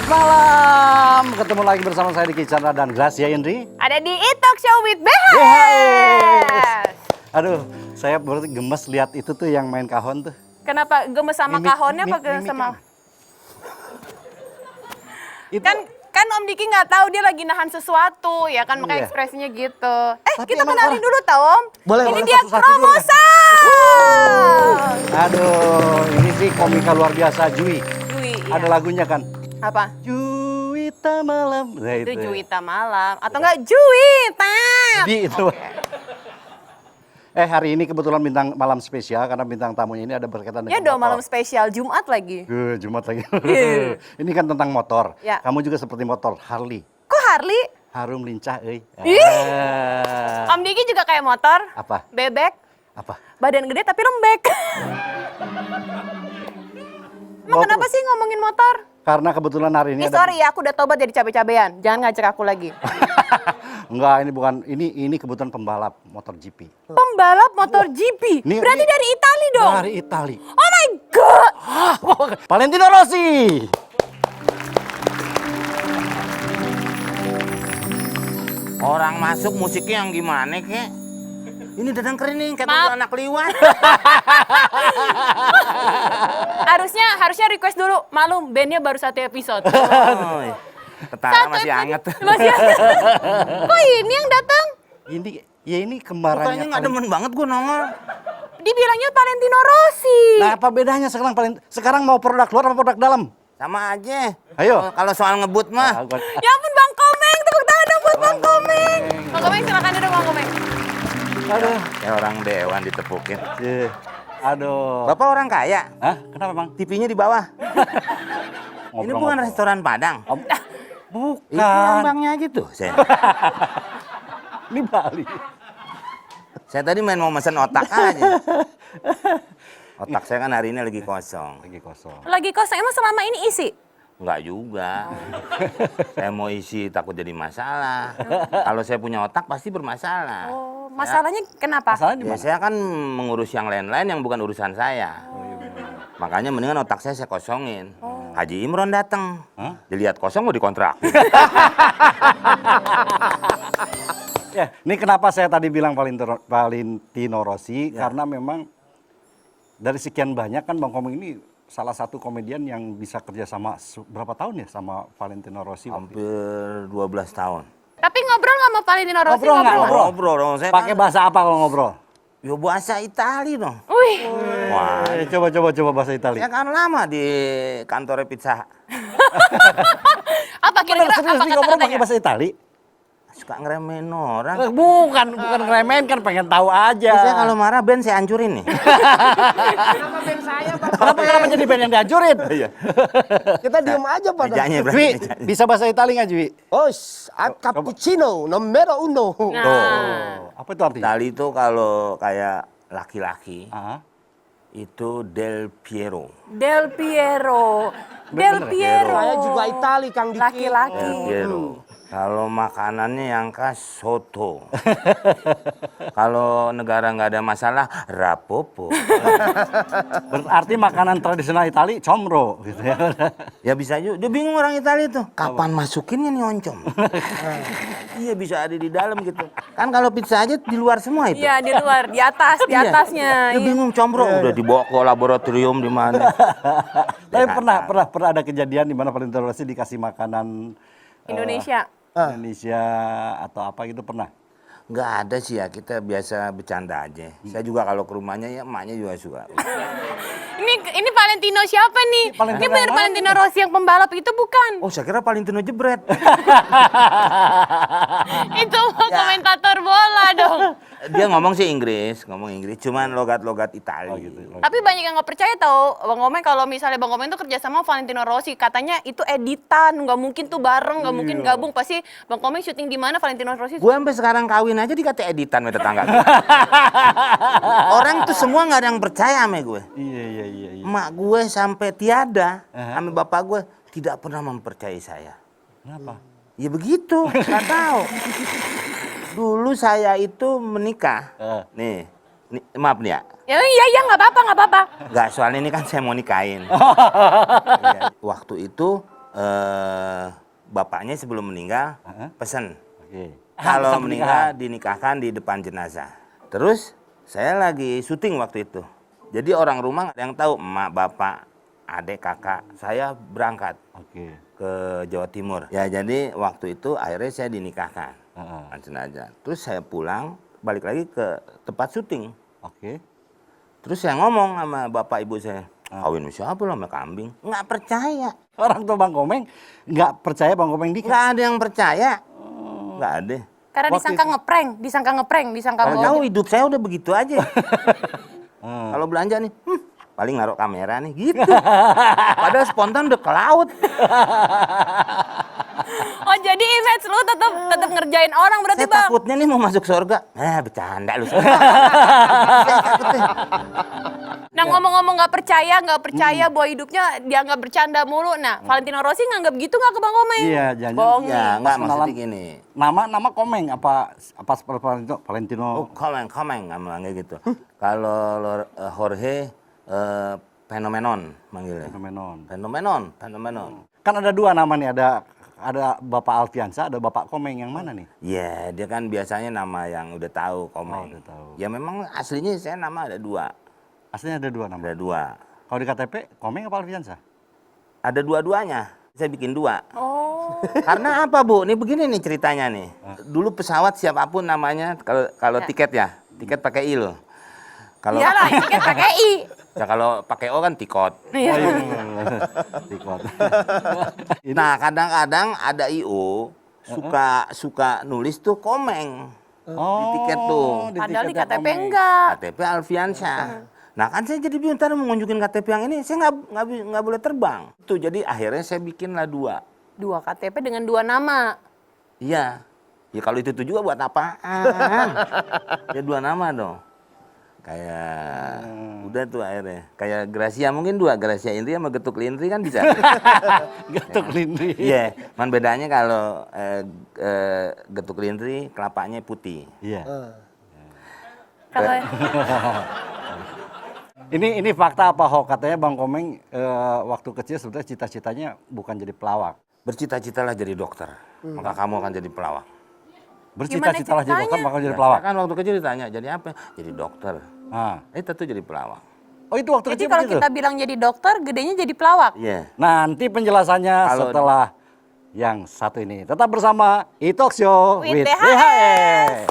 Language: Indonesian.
malam, ketemu lagi bersama saya Diki Chandra dan Gracia Indri. Ada di E-Talk Show with Behes. Aduh, saya berarti gemes lihat itu tuh yang main kahon tuh. Kenapa gemes sama kahonnya apa gemes sama? Itu, Kan Om Diki nggak tahu dia lagi nahan sesuatu ya kan, makanya Iya. ekspresinya gitu. Tapi Kita emang kenalin orang- dulu tau Om. Boleh, Ini boleh, dia satu-satu dulu, ya. Kromosan. aduh, ini sih komika luar biasa, Jui. Jui, Ada iya. lagunya kan? Apa? Juwita malam. Nah, Itu Juwita Malam atau enggak Juwita? Di itu. Hari ini kebetulan bintang malam spesial karena bintang tamunya ini ada berkaitan Ya dengan dong, malam spesial Jumat lagi. Jumat lagi. Iya. Ini kan tentang motor. Ya. Kamu juga seperti motor Harley. Kok Harley? Harum lincah, euy. Ih. Om Diki juga kayak motor. Apa? Bebek. Apa? Badan gede tapi lembek. Emang kenapa sih ngomongin motor? Karena kebetulan hari ini Sorry ya, aku udah tobat jadi cabe-cabean. Jangan ngajak aku lagi. Enggak, ini bukan. Ini kebetulan pembalap motor GP. Pembalap motor GP. Berarti dari Itali dong. Dari Itali. Oh my god. Valentino Rossi. Orang masuk musiknya yang gimana kek? Ini dadang kering kayak Maaf. anak liwat. harusnya request dulu. Malum, bandnya baru 1 episode. Oh, iya. Tetangga masih hangat. Masih hangat. Kok ini yang datang? Ini kembarannya. Kayaknya nggak demen banget gue nongol. Dibilangnya Valentino Rossi. Nah, apa bedanya sekarang mau produk luar apa produk dalam? Sama aja. Ayo. Kalau soal ngebut mah. Ya ampun Bang Komeng, tepuk tangan dong buat Bang Komeng. Bang Komeng silakan duduk Bang Komeng. Aduh. Ya orang dewan ditepukin. Aduh. Bapak orang kaya. Hah? Kenapa, Bang? TV-nya di bawah. Ini bukan restoran Padang. Bukan. Itu yang banknya aja tuh. Ini Bali. Saya tadi mau mesen otak aja. Otak saya kan hari ini lagi kosong. Lagi kosong. Lagi kosong, emang selama ini isi? Enggak juga. Saya mau isi takut jadi masalah. Kalau saya punya otak pasti bermasalah. Oh, masalahnya kenapa? Masalahnya di Ya mana? saya kan mengurus yang lain-lain yang bukan urusan saya. Makanya mendingan otak saya kosongin. Haji Imron datang. Hah? Dilihat kosong mau dikontrak. Ya, ini kenapa saya tadi bilang Valentino Rossi karena memang dari sekian banyak kan Bang Komeng ini salah satu komedian yang bisa kerja sama berapa tahun ya sama Valentino Rossi? Hampir 12 tahun. Tapi ngobrol nggak sama Valentino Rossi? Ngobrol nggak? Ngobrol. Ngobrol dong. Saya Pakai bahasa apa kalau ngobrol? Yo bahasa Itali dong. Wih, Wah, Coba bahasa Italia. saya kan lama di kantor Pizza. apa kira-kira Serius apa nih ngobrol pakai kata-katanya? bahasa Itali? Suka ngeremehin orang. Bukan ngeremehin kan pengen tahu aja. Saya kalau marah band saya hancurin nih. Kenapa jadi band yang dihancurin? Iya. Kita diem aja pada. Mejanya berarti. Jui, mejanya. bisa bahasa Itali nggak Jui? Oh, cappuccino numero uno. Nah, Apa itu artinya? Itali itu kalau kayak laki-laki Ah, itu Del Piero. Del Piero. Del Piero. Saya juga Itali, Kang Diki. Laki-laki. Del Piero. Kalau makanannya yang khas soto. Kalau negara nggak ada masalah, rapopo. berarti makanan tradisional Itali comro gitu ya. Ya bisa juga. Dia bingung orang Italia tuh. Kapan masukinnya nih oncom? Iya bisa ada di dalam gitu. Kan kalau pizza aja di luar semua itu. Iya, di luar, di atas, di Iya. atasnya. Dia Iya. bingung combro. Udah dibawa ke laboratorium di mana. Tapi pernah ada kejadian di mana Valentino Rossi dikasih makanan Indonesia. Indonesia atau apa gitu pernah? Nggak ada sih ya, kita biasa bercanda aja. Saya juga kalau ke rumahnya ya emaknya juga suka. Ini Valentino siapa nih? Valentino Ini bener yang mana? Valentino Rossi yang pembalap itu bukan? Oh saya kira Valentino jebret. Itu mah komentator bola dong. Dia ngomong sih Inggris, cuman logat-logat Itali. Oh gitu. Tapi banyak yang nggak percaya tau Bang Komeng kalau misalnya Bang Komeng tuh kerja sama Valentino Rossi, katanya itu editan, nggak mungkin tuh bareng, nggak mungkin gabung, pasti Bang Komeng syuting di mana Valentino Rossi. Gue sampai sekarang kawin aja dikata editan sama tetangga gue. Orang tuh semua nggak ada yang percaya sama gue. Iya. Emak gue sampai tiada, sama bapak gue tidak pernah mempercayai saya. Kenapa? Ya begitu, nggak tahu. Dulu saya itu menikah. Nih, maaf nih ya. Iya, nggak apa-apa. Nggak, soalnya ini kan saya mau nikahin. Iya, waktu itu bapaknya sebelum meninggal pesan. Oke. Kalau Pesan meninggal dinikahkan di depan jenazah. Terus saya lagi syuting waktu itu. Jadi orang rumah nggak ada yang tahu, emak, bapak, adik, kakak. Saya berangkat Oke. ke Jawa Timur. Ya jadi waktu itu akhirnya saya dinikahkan. Heeh. Jenazah. Terus saya pulang, balik lagi ke tempat syuting. Oke. Terus saya ngomong sama bapak ibu saya, kawin siapa lo sama kambing? Nggak percaya. Orang tua Bang Komeng nggak percaya Bang Komeng nikah. Nggak ada yang percaya. Nggak ada. Karena Waktu disangka ngeprank, disangka Kalau bohong. tahu hidup saya udah begitu aja. Kalau belanja nih, paling naruh kamera nih gitu. Padahal spontan udah ke laut. Oh, jadi image lu tetap ngerjain orang berarti, Saya Bang. takutnya nih mau masuk surga. Bercanda lu. Nah, ngomong-ngomong nggak percaya bahwa hidupnya dianggap bercanda mulu. Nah, Valentino Rossi nganggap gitu nggak ke Bang Komeng? Iya, jangan. Bohong. Ya, nggak Pas maksudnya kenalan- gini. Nama Komeng apa seperti Valentino? Oh, komeng, nggak manggil gitu. Kalau Jorge Fenomenon manggilnya. Fenomenon. Kan ada dua nama nih, ada Bapak Alfiansa, ada Bapak Komeng, yang mana nih? Iya, dia kan biasanya nama yang udah tahu komeng. udah tahu. Ya memang aslinya saya nama ada dua. Aslinya ada dua nama. Ada dua. Kalau di KTP Komeng apa Alfiansa? Ada dua-duanya. Saya bikin dua. Oh. Karena apa, Bu? Nih begini nih ceritanya nih. Dulu pesawat siapapun namanya, kalau tiket ya, tiket pakai I loh. Kalau Iyalah, tiket pakai I. ya kalau pakai O kan tikot. Iya. Tikot. Nah, kadang-kadang ada IO suka nulis tuh komeng di tiket tuh. Padahal di tiketnya KTP Komeng. enggak. KTP Alfiansyah. Nah kan saya jadi bingung, ntar mau ngunjukin KTP yang ini, saya nggak boleh terbang. Tuh jadi akhirnya saya bikinlah dua. 2 KTP dengan 2 nama. Iya. Ya kalau itu juga buat apaan? Ya 2 nama dong. Kayak udah tuh akhirnya. Kayak Gracia mungkin 2, Gracia Indri sama Getuk Lindri kan bisa. Getuk Lindri. Iya, man bedanya kalau Getuk Lindri kelapanya putih. Iya. Kalau Ini fakta apa hoax? Katanya Bang Komeng waktu kecil sebetulnya cita-citanya bukan jadi pelawak. Bercita-citalah jadi dokter, maka kamu akan jadi pelawak. Bercita-citalah jadi dokter ceritanya? maka jadi pelawak. Kan waktu kecil ditanya, jadi apa? Jadi dokter. Nah. Tentu jadi pelawak. Oh itu waktu jadi kecil kalau begitu? kita bilang jadi dokter, gedenya jadi pelawak. Iya. Nanti penjelasannya Kalau- setelah yang satu ini. Tetap bersama E-Talk Show With with DHS. DHS.